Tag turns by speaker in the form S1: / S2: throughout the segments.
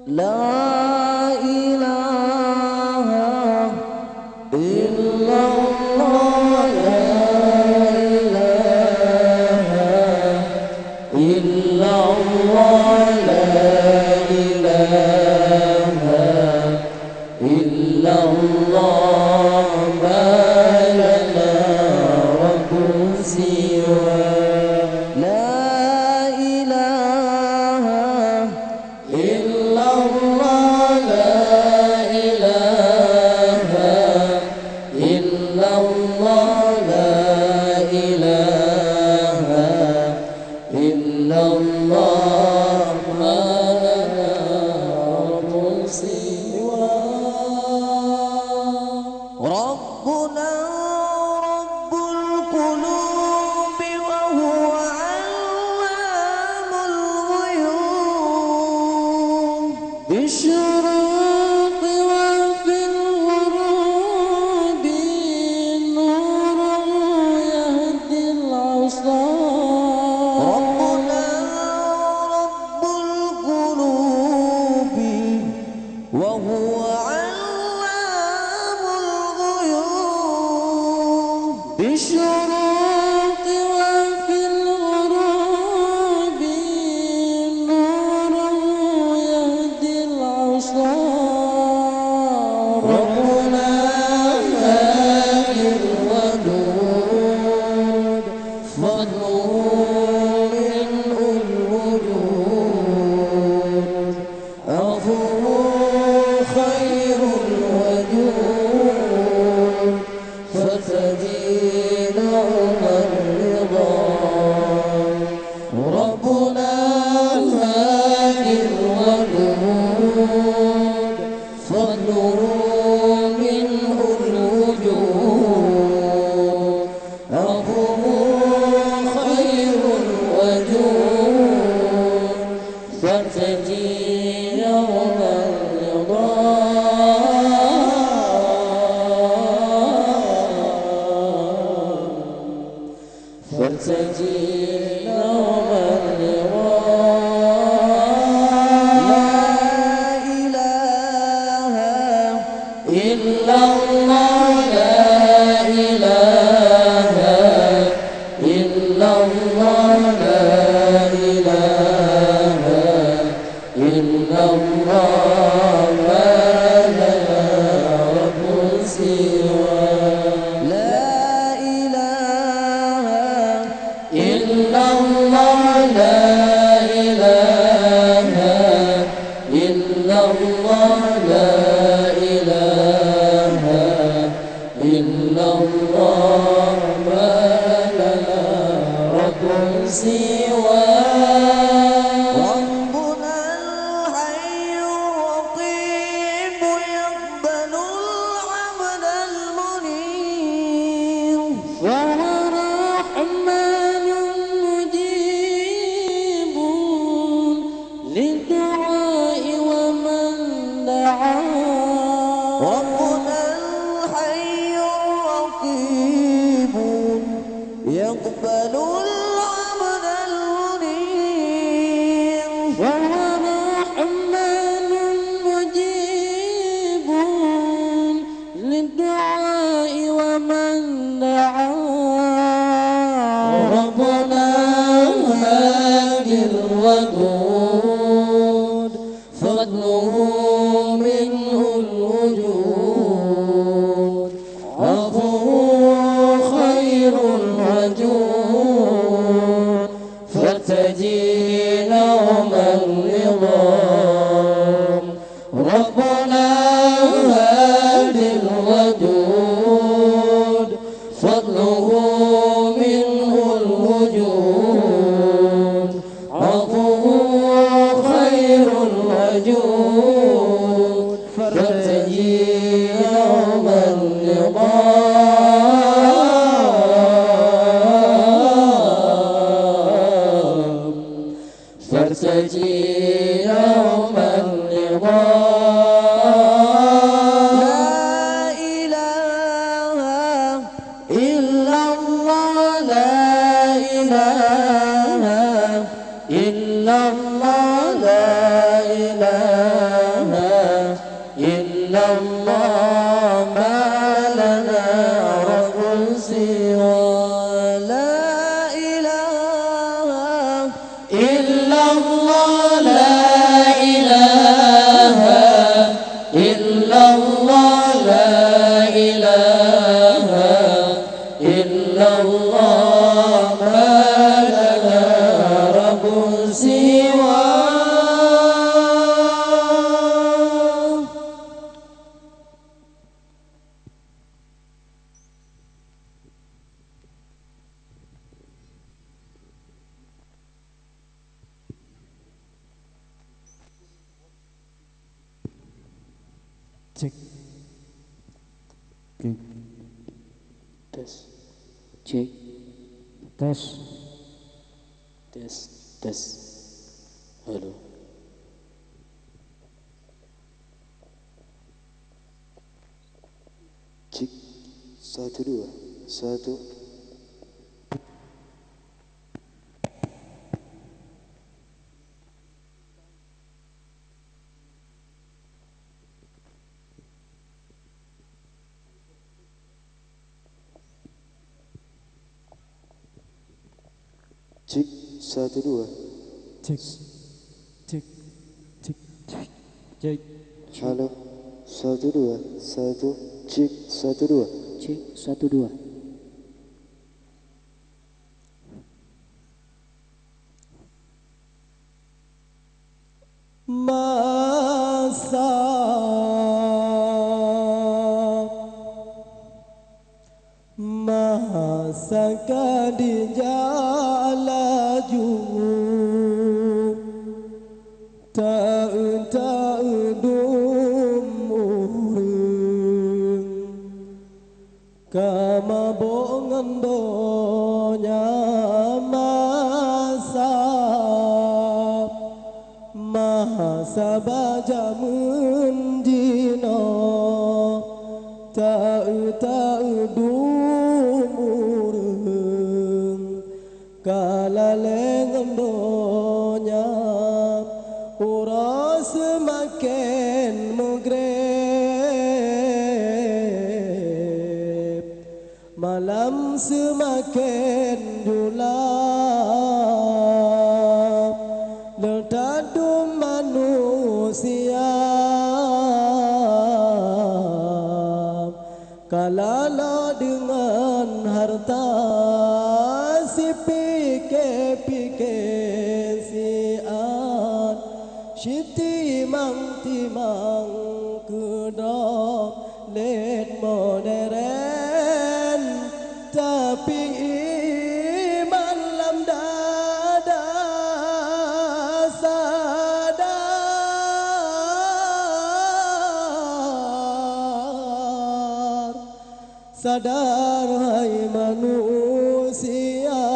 S1: لا إله إلا الله لا إله إلا الله لا إله إلا الله ما لنا رب سواه لا إله إلا الله لا إله إلا الله لا إله إلا الله ما لنا رب سواه ربنا رب القلوب وهو علام الغيوب بالشروق وفي الغروب نورا يهدي العصا ربنا رب القلوب وهو علام الغيوب بالشروق وفي الغروب نورا يهدي العصا ربنا هادي الودود فضله منه الوجود عفوه خير الوجود فتدينهم الرضا ربنا هادي الودود فضله منه الوجود عفوه خير الوجود فتجي يوم الرضا فتجي يوم الرضا لا إله إلا الله لا إله إلا الله لا إله إلا الله ما لنا رب سواه لا إله إلا الله لا إله إلا الله لا إله إلا الله ما لنا رب سواه ربنا الحي الرقيب يقبل العبد المنيب وهو رحمن مجيب للدعاء ومن دعا ربنا الحي الرقيب يقبل العبد المنيب وهو رحمن مجيب للدعاء ومن دعا ربنا هادي الودود فضله منه الوجود عفوه خير الوجود فتجي يوم الرضا ربنا هادي الودود فضله منه الوجود عفوه خير الوجود سوى لا إله إلا الله لا إله إلا الله لا إله إلا الله ما لنا رب سواه.
S2: Cek. Oke.
S1: Tes. Cek.
S2: Tes.
S1: Tes. Tes. Halo.
S3: Cek. 1 2 1. Cek 1 2.
S2: Cek. Cek. Cek. Cek. Cek.
S3: Halo. 1 2 1. Cek 1 2.
S1: Cek 1 2.
S2: Masa kadija laju ta'dum urang kama bongan donya masa baja menjino ta'dum urang kalaleng donya ura semakin megrep malam semakin julap letadum manusia kalala dengan harta si pikir sian si timang kedok let modern tapi iman lam dada sadar hai manusia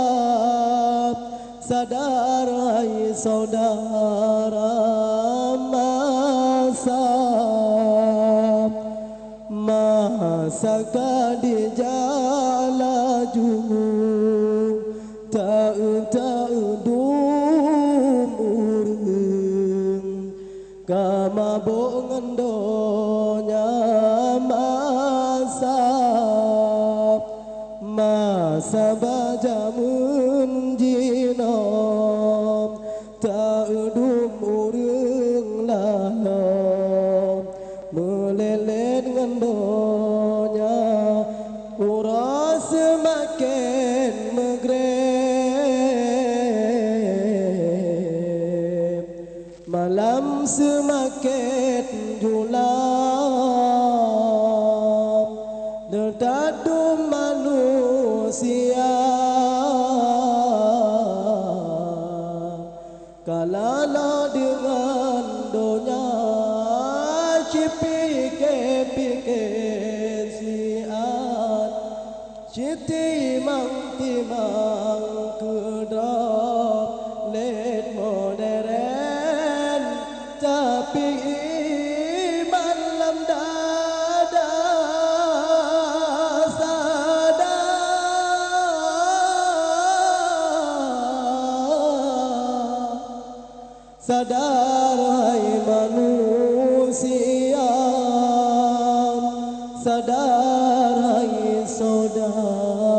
S2: sadar hai saudara masa kadija laju ta'dum urang kama bongan donya masa baja menjinom ta'dum urang lalom melelet dengan donya ura semakin megrep malam semakin julap letadum manusia kalala dengan donya pikir sian si timang kedok let modern tapi iman lam dada sadar hai manusia sadar hai saudara